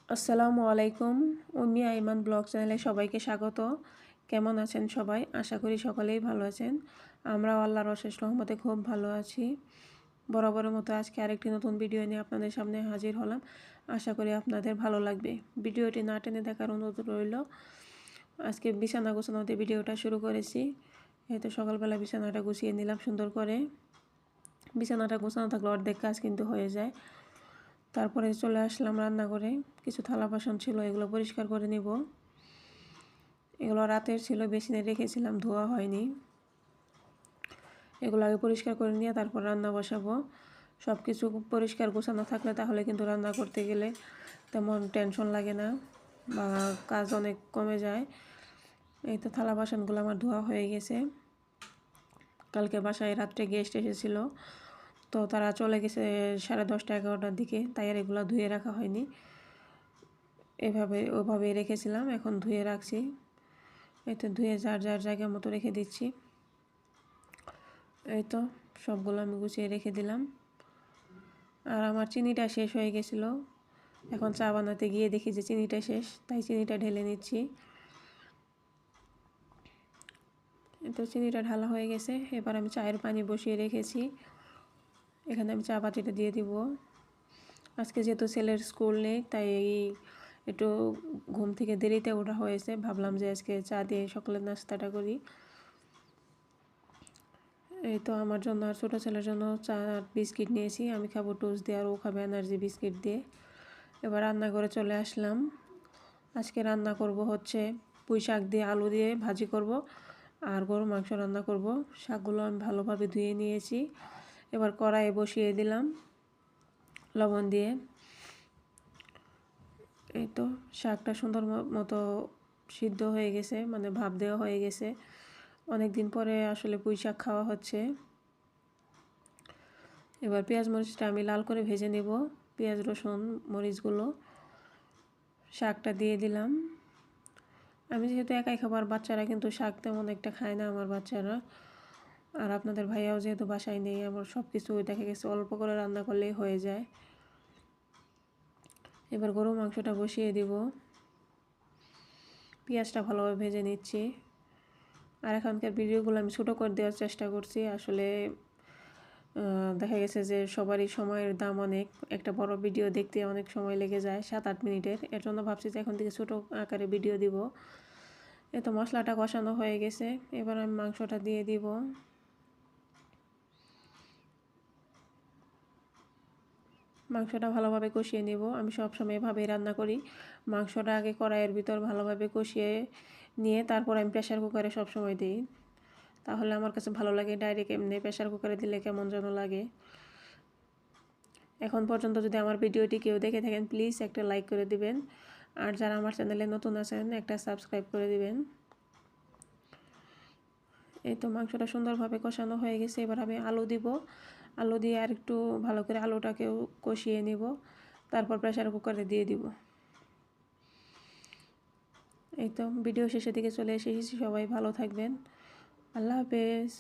আসসালামু আলাইকুম। উম্মি আইমান ব্লগ চ্যানেলে সবাইকে স্বাগত। কেমন আছেন সবাই? আশা করি সকলেই ভালো আছেন। আমরাও আল্লাহর অশেষ রহমতে খুব ভালো আছি। বরাবরের মতো আজকে আরেকটি নতুন ভিডিও নিয়ে আপনাদের সামনে হাজির হলাম। আশা করি আপনাদের ভালো লাগবে। ভিডিওটি না টেনে দেখার অনুরোধ রইল। আজকে বিছানা গোছানোতে ভিডিওটা শুরু করেছি। এই তো সকালবেলা বিছানাটা গুছিয়ে নিলাম সুন্দর করে। বিছানাটা গোছানো থাকলে অর্ধেক কাজ কিন্তু হয়ে যায়। তারপরে চলে আসলাম রান্নাঘরে। কিছু থালা বাসন ছিল, এগুলো পরিষ্কার করে নিব। এগুলো রাতের ছিল, বেসিনে রেখেছিলাম, ধোয়া হয়নি। এগুলো আগে পরিষ্কার করে নিয়ে তারপর রান্না বসাবো। সব কিছু পরিষ্কার গোছানো থাকলে তাহলে কিন্তু রান্না করতে গেলে তেমন টেনশন লাগে না বা কাজ অনেক কমে যায়। এই তো থালা বাসনগুলো আমার ধোয়া হয়ে গেছে। কালকে বাসায় রাত্রে গেস্ট এসেছিলো, তো তারা চলে গেছে 10:30 11টার দিকে, তাই আর এগুলো ধুয়ে রাখা হয়নি। ওভাবেই রেখেছিলাম, এখন ধুয়ে রাখছি। এই তো ধুয়ে যার যার জায়গা মতো রেখে দিচ্ছি। এই তো সবগুলো আমি গুছিয়ে রেখে দিলাম। আর আমার চিনিটা শেষ হয়ে গেছিলো, এখন চা বানাতে গিয়ে দেখি যে চিনিটা শেষ, তাই চিনিটা ঢেলে নিচ্ছি। তো চিনিটা ঢালা হয়ে গেছে, এবার আমি চায়ের পানি বসিয়ে রেখেছি। এখানে আমি চা পাতিটা দিয়ে দিব। আজকে যেহেতু ছেলের স্কুল নেই, তাই একটু ঘুম থেকে দেরিতে ওঠা হয়েছে। ভাবলাম যে আজকে চা দিয়ে সকালের নাস্তাটা করি। এই তো আমার জন্য আর ছোটো ছেলের জন্য চা আর বিস্কিট নিয়েছি। আমি খাবো টোস্ট দিয়ে, আর ও খাবে এনার্জি বিস্কিট দিয়ে। এবার রান্নাঘরে চলে আসলাম। আজকে রান্না করব হচ্ছে পুঁই শাক দিয়ে আলু দিয়ে ভাজি করব, আর গরু মাংস রান্না করব। শাকগুলো আমি ভালোভাবে ধুয়ে নিয়েছি। এবার কড়াইয়ে বসিয়ে দিলাম লবণ দিয়ে। এই তো শাকটা সুন্দর মতো সিদ্ধ হয়ে গেছে, মানে ভাপ দেওয়া হয়ে গেছে। অনেক দিন পরে আসলে পুঁই শাক খাওয়া হচ্ছে। এবার পেঁয়াজ মরিচটা আমি লাল করে ভেজে নেব। পেঁয়াজ রসুন মরিচগুলো শাকটা দিয়ে দিলাম। আমি যেহেতু একাই খাবার, বাচ্চারা কিন্তু শাক তেমন একটা খায় না আমার বাচ্চারা। আর আপনাদের ভাইয়াও যেহেতু বাসায় নেই, আমার সব কিছু দেখা গেছে অল্প করে রান্না করলেই হয়ে যায়। এবার গরু মাংসটা বসিয়ে দিব। পেঁয়াজটা ভালোভাবে ভেজে নিচ্ছি। আর এখনকার ভিডিওগুলো আমি ছোটো করে দেওয়ার চেষ্টা করছি। আসলে দেখা গেছে যে সবারই সময়ের দাম অনেক, একটা বড় ভিডিও দেখতে অনেক সময় লেগে যায় 7-8 মিনিটের। এর জন্য ভাবছি যে এখন থেকে ছোটো আকারে ভিডিও দিব। এই তো মশলাটা কষানো হয়ে গেছে, এবার আমি মাংসটা দিয়ে দিব। মাংসটা ভালোভাবে কষিয়ে নেব। আমি সবসময় এভাবেই রান্না করি। মাংসটা আগে কড়াইয়ের ভিতর ভালোভাবে কষিয়ে নিয়ে তারপর আমি প্রেশার কুকারে সবসময় দিই, তাহলে আমার কাছে ভালো লাগে। ডাইরেক্ট এমনি প্রেশার কুকারে দিলে কেমন যেন লাগে। এখন পর্যন্ত যদি আমার ভিডিওটি কেউ দেখে থাকেন, প্লিজ একটা লাইক করে দিবেন। আর যারা আমার চ্যানেলে নতুন আছেন, একটা সাবস্ক্রাইব করে দিবেন। এই তো মাংসটা সুন্দরভাবে কষানো হয়ে গেছে। এবার আমি আলু দিব। আলু দিয়ে আর একটু ভালো করে আলুটাকেও কষিয়ে নিব, তারপর প্রেশার কুকারে দিয়ে দিব। এই তো ভিডিও শেষের দিকে চলে এসেছি। সবাই ভালো থাকবেন। আল্লাহ হাফেজ।